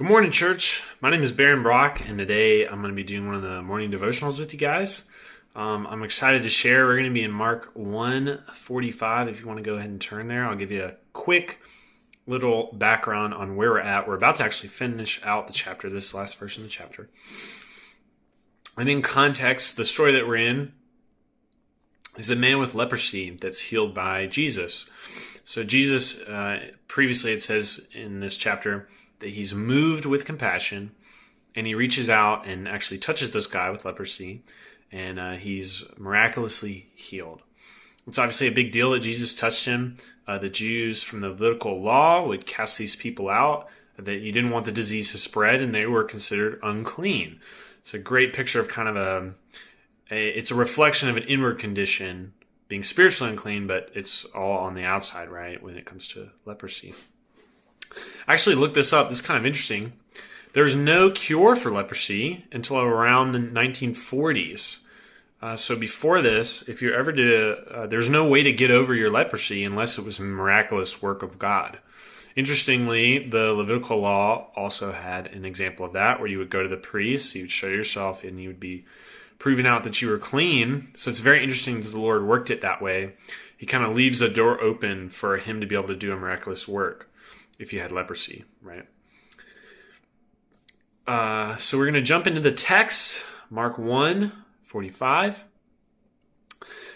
Good morning, church. My name is Baron Brock, and today I'm going to be doing one of the morning devotionals with you guys. I'm excited to share. We're going to be in Mark 1:45. If you want to go ahead and turn there, I'll give you a quick little background on where we're at. We're about to actually finish out the chapter, this last verse in the chapter. And in context, the story that we're in is a man with leprosy that's healed by Jesus. So Jesus, previously it says in this chapter, that he's moved with compassion, and he reaches out and actually touches this guy with leprosy, and he's miraculously healed. It's obviously a big deal that Jesus touched him. The Jews from the Levitical law would cast these people out, that you didn't want the disease to spread, and they were considered unclean. It's a great picture of kind of it's a reflection of an inward condition, being spiritually unclean, but it's all on the outside, right, when it comes to leprosy. I actually looked this up. This is kind of interesting. There's no cure for leprosy until around the 1940s. So before this, if you ever did, there's no way to get over your leprosy unless it was a miraculous work of God. Interestingly, the Levitical law also had an example of that, where you would go to the priest, you would show yourself, and you would be proving out that you were clean. So it's very interesting that the Lord worked it that way. He kind of leaves a door open for him to be able to do a miraculous work if you had leprosy, right? So we're going to jump into the text, Mark 1:45.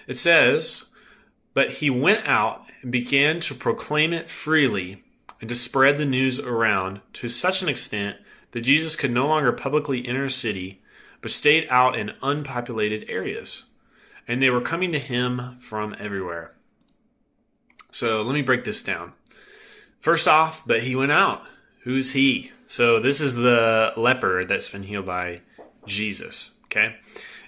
It says, "But he went out and began to proclaim it freely and to spread the news around to such an extent that Jesus could no longer publicly enter a city, but stayed out in unpopulated areas. And they were coming to him from everywhere." So let me break this down. First off, but he went out. Who's he? So this is the leper that's been healed by Jesus, okay?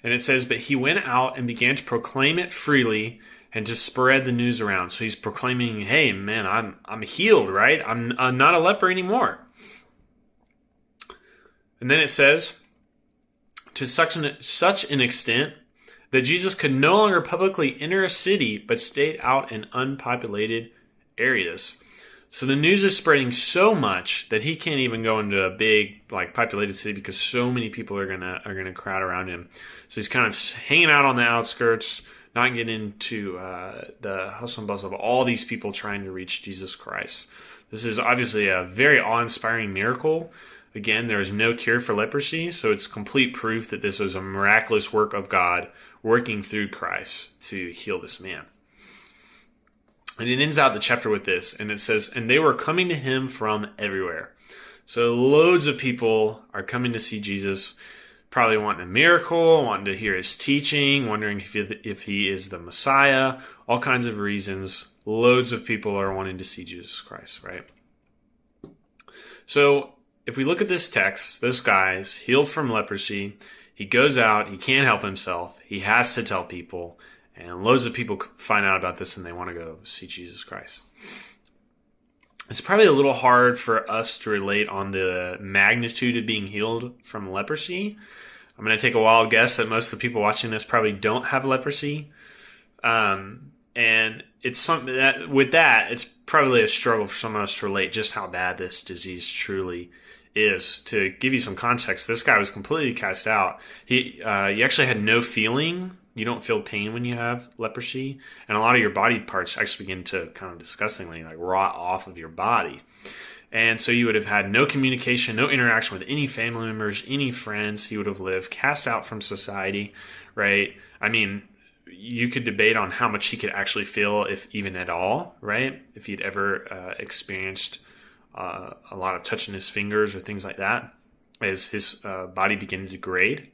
And it says, but he went out and began to proclaim it freely and to spread the news around. So he's proclaiming, hey, man, I'm healed, right? I'm not a leper anymore. And then it says, to such an extent that Jesus could no longer publicly enter a city, but stayed out in unpopulated areas. So the news is spreading so much that he can't even go into a big, populated city because so many people are gonna crowd around him. So he's kind of hanging out on the outskirts, not getting into the hustle and bustle of all these people trying to reach Jesus Christ. This is obviously a very awe-inspiring miracle. Again, there is no cure for leprosy, so it's complete proof that this was a miraculous work of God working through Christ to heal this man. And it ends out the chapter with this, and it says, and they were coming to him from everywhere. So loads of people are coming to see Jesus, probably wanting a miracle, wanting to hear his teaching, wondering if he is the Messiah, all kinds of reasons. Loads of people are wanting to see Jesus Christ, right? So if we look at this text, this guy's healed from leprosy. He goes out, he can't help himself, he has to tell people. And loads of people find out about this and they want to go see Jesus Christ. It's probably a little hard for us to relate on the magnitude of being healed from leprosy. I'm going to take a wild guess that most of the people watching this probably don't have leprosy. And it's something that, with that, it's probably a struggle for some of us to relate just how bad this disease truly is. To give you some context, this guy was completely cast out. He actually had no feeling. You don't feel pain when you have leprosy, and a lot of your body parts actually begin to kind of disgustingly rot off of your body. And so you would have had no communication, no interaction with any family members, any friends. He would have lived cast out from society, right? I mean, you could debate on how much he could actually feel, if even at all, right? If he'd ever experienced a lot of touching his fingers or things like that, as his body began to degrade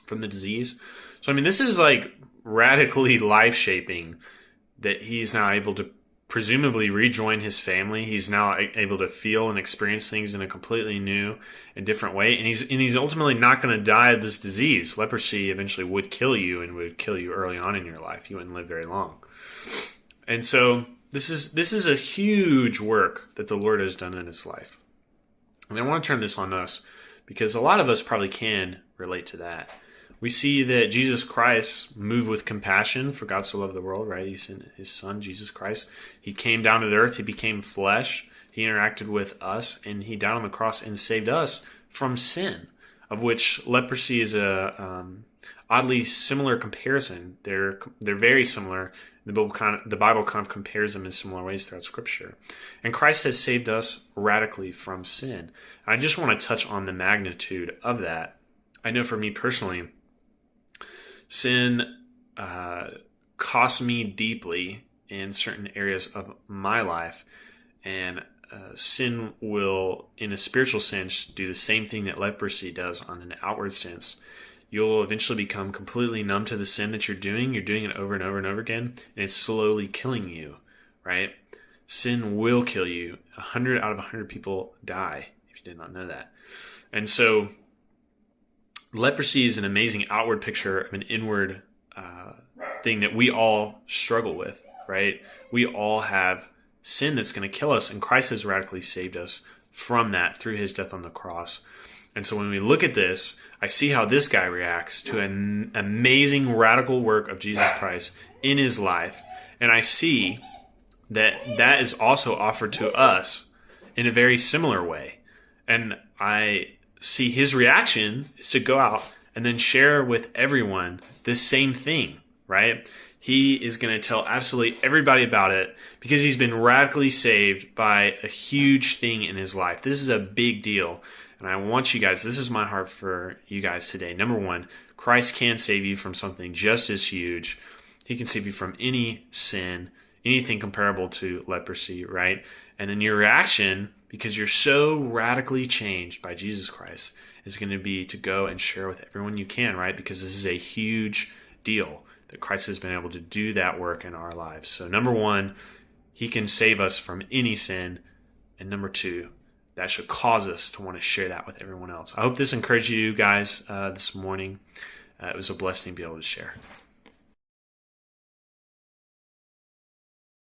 from the disease. So, I mean, this is radically life-shaping that he's now able to presumably rejoin his family. He's now able to feel and experience things in a completely new and different way. And he's ultimately not going to die of this disease. Leprosy eventually would kill you, and would kill you early on in your life. You wouldn't live very long. And so this is a huge work that the Lord has done in his life. And I want to turn this on us because a lot of us probably can relate to that. We see that Jesus Christ moved with compassion, for God so loved the world, right? He sent his son, Jesus Christ. He came down to the earth. He became flesh. He He interacted with us, and he died on the cross and saved us from sin, of which leprosy is a oddly similar comparison. They're very similar. The Bible kind of compares them in similar ways throughout Scripture. And Christ has saved us radically from sin. I just want to touch on the magnitude of that. I know for me personally, sin cost me deeply in certain areas of my life, and sin will, in a spiritual sense, do the same thing that leprosy does on an outward sense. You'll eventually become completely numb to the sin that you're doing. You're doing it over and over and over again, and it's slowly killing you, right? Sin will kill you. 100 out of 100 people die, if you did not know that. And so leprosy is an amazing outward picture of an inward thing that we all struggle with, right? We all have sin that's going to kill us, and Christ has radically saved us from that through his death on the cross. And so when we look at this, I see how this guy reacts to an amazing radical work of Jesus Christ in his life, and I see that that is also offered to us in a very similar way. And I see his reaction is to go out and then share with everyone this same thing, right? He is going to tell absolutely everybody about it because he's been radically saved by a huge thing in his life. This is a big deal. And I want you guys, this is my heart for you guys today. Number one, Christ can save you from something just as huge. He can save you from any sin, anything comparable to leprosy, right? And then your reaction, because you're so radically changed by Jesus Christ, is going to be to go and share with everyone you can, right? Because this is a huge deal that Christ has been able to do that work in our lives. So number one, he can save us from any sin. And number two, that should cause us to want to share that with everyone else. I hope this encouraged you guys this morning. It was a blessing to be able to share.